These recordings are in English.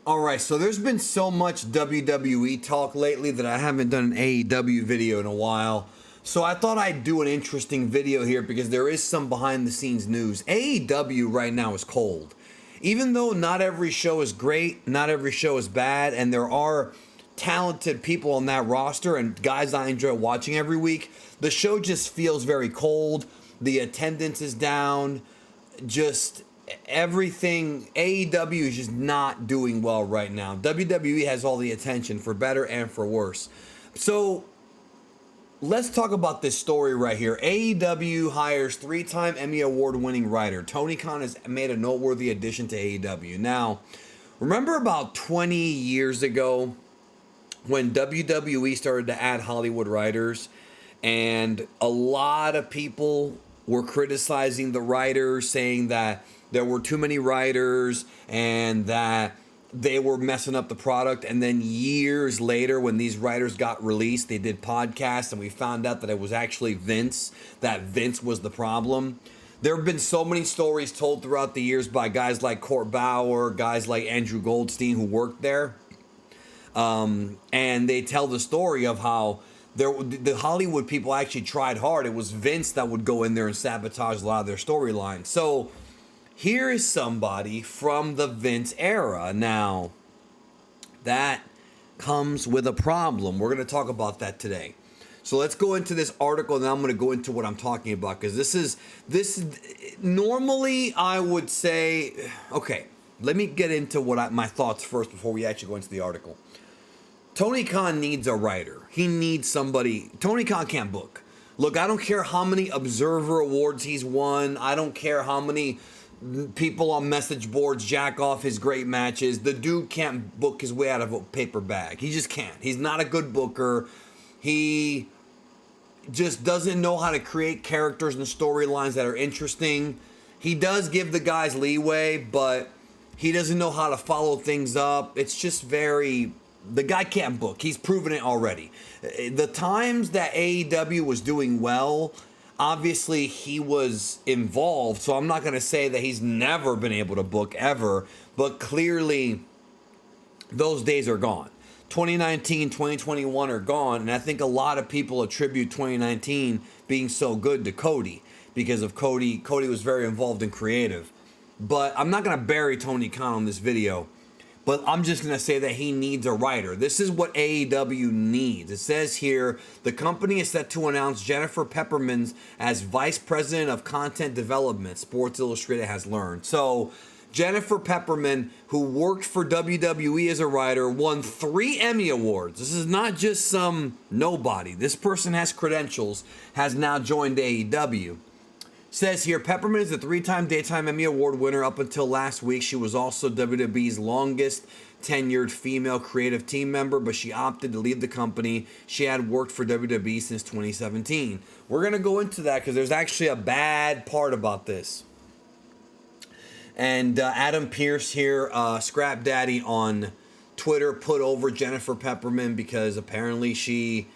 All right, so there's been so much WWE talk lately that I haven't done an AEW video in a while. So I thought I'd do an interesting video here because there is some behind the scenes news. AEW right now is cold. Even though not every show is great, not every show is bad, and there are talented people on that roster and guys I enjoy watching every week, the show just feels very cold. The attendance is down. Just everything. AEW is just not doing well right now. WWE has all the attention, for better and for worse. So let's talk about this story right here. AEW hires three-time Emmy Award-winning writer. Tony Khan has made a noteworthy addition to AEW. Now, remember about 20 years ago when WWE started to add Hollywood writers, and a lot of people were criticizing the writers, saying that there were too many writers and that they were messing up the product. And then years later, when these writers got released, they did podcasts and we found out that it was actually Vince, that Vince was the problem. There have been so many stories told throughout the years by guys like Court Bauer, guys like Andrew Goldstein who worked there. And they tell the story of how the Hollywood people actually tried hard. It was Vince that would go in there and sabotage a lot of their storylines. So here is somebody from the Vince era. Now, that comes with a problem. We're going to talk about that today. So let's go into this article, and then I'm going to go into what I'm talking about, because this normally I would say, okay, let me get into my thoughts first before we actually go into the article. Tony Khan needs a writer. He needs somebody. Tony Khan can't book. Look, I don't care how many Observer Awards he's won. I don't care how many people on message boards jack off his great matches. The dude can't book his way out of a paper bag. He just can't. He's not a good booker. He just doesn't know how to create characters and storylines that are interesting. He does give the guys leeway, but he doesn't know how to follow things up. It's just very... The guy can't book. He's proven it already. The times that AEW was doing well, obviously he was involved, so I'm not going to say that he's never been able to book ever, but clearly those days are gone. 2019, 2021 are gone, and I think a lot of people attribute 2019 being so good to Cody because of Cody. Cody was very involved in creative. But I'm not going to bury Tony Khan on this video. But I'm just going to say that he needs a writer. This is what AEW needs. It says here, the company is set to announce Jennifer Pepperman as Vice President of Content Development, Sports Illustrated has learned. So, Jennifer Pepperman, who worked for WWE as a writer, won 3 Emmy Awards. This is not just some nobody. This person has credentials, has now joined AEW. Says here, Pepperman is a 3-time Daytime Emmy Award winner. Up until last week, she was also WWE's longest tenured female creative team member, but she opted to leave the company. She had worked for WWE since 2017. We're going to go into that because there's actually a bad part about this. And Adam Pierce here, Scrap Daddy on Twitter, put over Jennifer Pepperman because apparently she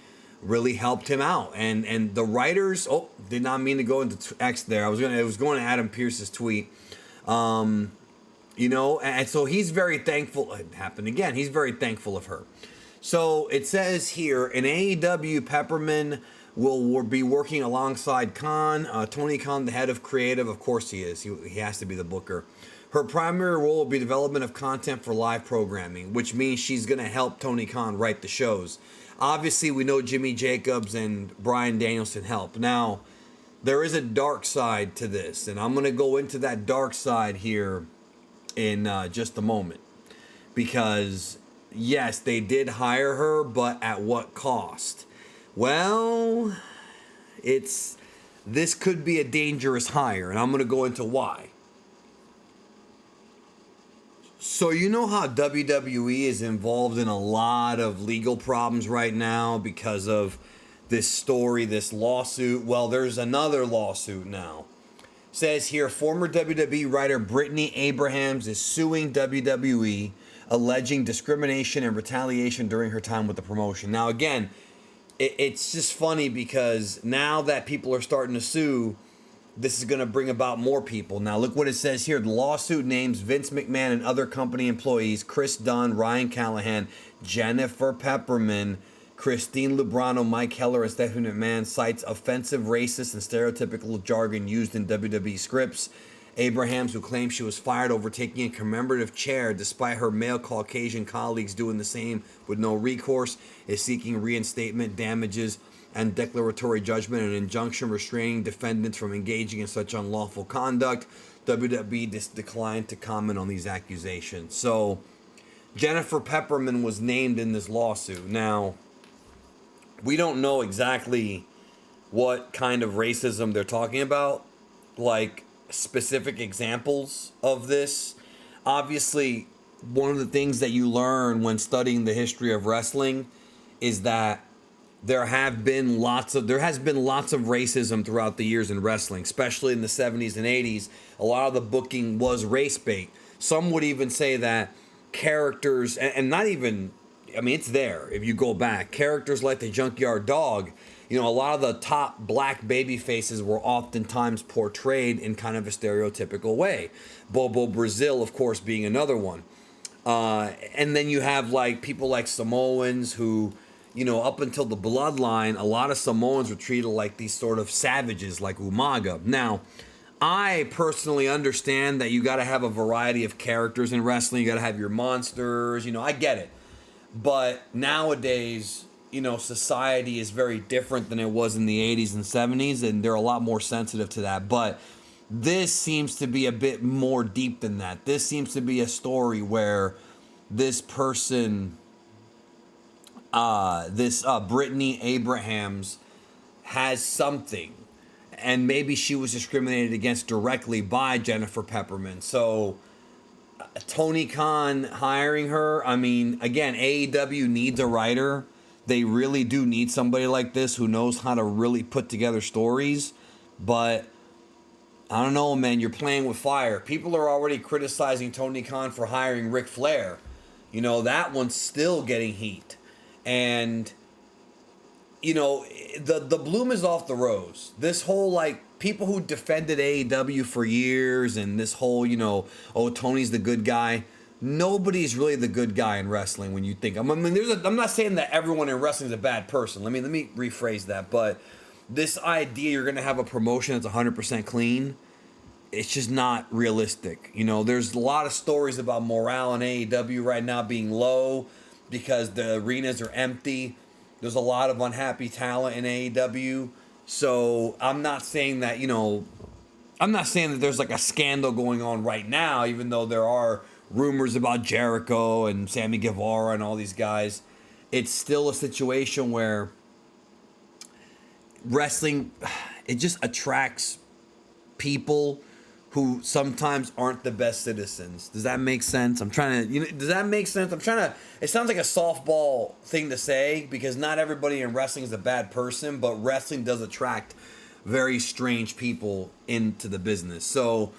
really helped him out, and the writers. Oh, did not mean to go into X there. It was going to Adam Pierce's tweet. And so he's very thankful. It happened again. He's very thankful of her. So it says here in AEW, Pepperman will be working alongside Khan. Tony Khan, the head of creative, of course he is. He has to be the booker. Her primary role will be development of content for live programming, which means she's going to help Tony Khan write the shows. Obviously, we know Jimmy Jacobs and Bryan Danielson help. Now, there is a dark side to this, and I'm going to go into that dark side here in just a moment. Because, yes, they did hire her, but at what cost? Well, this could be a dangerous hire, and I'm going to go into why. So you know how WWE is involved in a lot of legal problems right now because of this story, this lawsuit. Well, there's another lawsuit now. Says here, former WWE writer Brittany Abrahams is suing WWE, alleging discrimination and retaliation during her time with the promotion. Now, again, it's just funny because now that people are starting to sue, this is going to bring about more people. Now, look what it says here. The lawsuit names Vince McMahon and other company employees, Chris Dunn, Ryan Callahan, Jennifer Pepperman, Christine Lubrano, Mike Heller, and Stephanie McMahon, cites offensive, racist, and stereotypical jargon used in WWE scripts. Abrahams, who claims she was fired over taking a commemorative chair despite her male Caucasian colleagues doing the same with no recourse, is seeking reinstatement, damages, and declaratory judgment, and injunction restraining defendants from engaging in such unlawful conduct. WWE declined to comment on these accusations. So, Jennifer Pepperman was named in this lawsuit. Now, we don't know exactly what kind of racism they're talking about, like specific examples of this. Obviously, one of the things that you learn when studying the history of wrestling is that there has been lots of racism throughout the years in wrestling, especially in the 70s and 80s. A lot of the booking was race bait. Some would even say that characters, and not even, I mean, it's there if you go back. Characters like the Junkyard Dog, a lot of the top black baby faces were oftentimes portrayed in kind of a stereotypical way. Bobo Brazil, of course, being another one. And then you have like people like Samoans who, up until the bloodline, a lot of Samoans were treated like these sort of savages, like Umaga. Now, I personally understand that you got to have a variety of characters in wrestling. You got to have your monsters, I get it. But nowadays, society is very different than it was in the 80s and 70s, and they're a lot more sensitive to that. But this seems to be a bit more deep than that. This seems to be a story where this person, Brittany Abrahams, has something, and maybe she was discriminated against directly by Jennifer Pepperman. So Tony Khan hiring her, I mean, again, AEW needs a writer. They really do need somebody like this who knows how to really put together stories. But I don't know, man, you're playing with fire. People are already criticizing Tony Khan for hiring Ric Flair. That one's still getting heat. And, the bloom is off the rose. This whole, people who defended AEW for years and this whole, Tony's the good guy. Nobody's really the good guy in wrestling when you think. I'm not saying that everyone in wrestling is a bad person. Let me rephrase that. But this idea you're going to have a promotion that's 100% clean, it's just not realistic. There's a lot of stories about morale in AEW right now being low because the arenas are empty. There's a lot of unhappy talent in AEW. So I'm not saying that, there's like a scandal going on right now, even though there are rumors about Jericho and Sammy Guevara and all these guys. It's still a situation where wrestling, it just attracts people who sometimes aren't the best citizens. Does that make sense? Does that make sense? It sounds like a softball thing to say because not everybody in wrestling is a bad person, but wrestling does attract very strange people into the business. So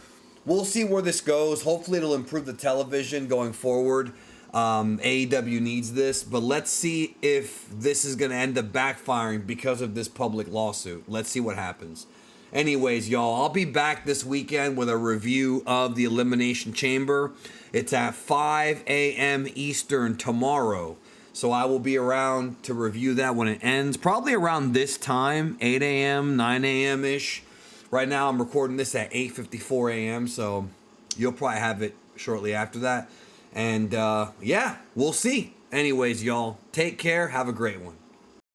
we'll see where this goes. Hopefully it'll improve the television going forward. AEW needs this, but let's see if this is going to end up backfiring because of this public lawsuit. Let's see what happens. Anyways, y'all, I'll be back this weekend with a review of the Elimination Chamber. It's at 5 a.m. Eastern tomorrow. So I will be around to review that when it ends. Probably around this time, 8 a.m., 9 a.m.-ish. Right now, I'm recording this at 8:54 a.m., so you'll probably have it shortly after that. And, we'll see. Anyways, y'all, take care. Have a great one.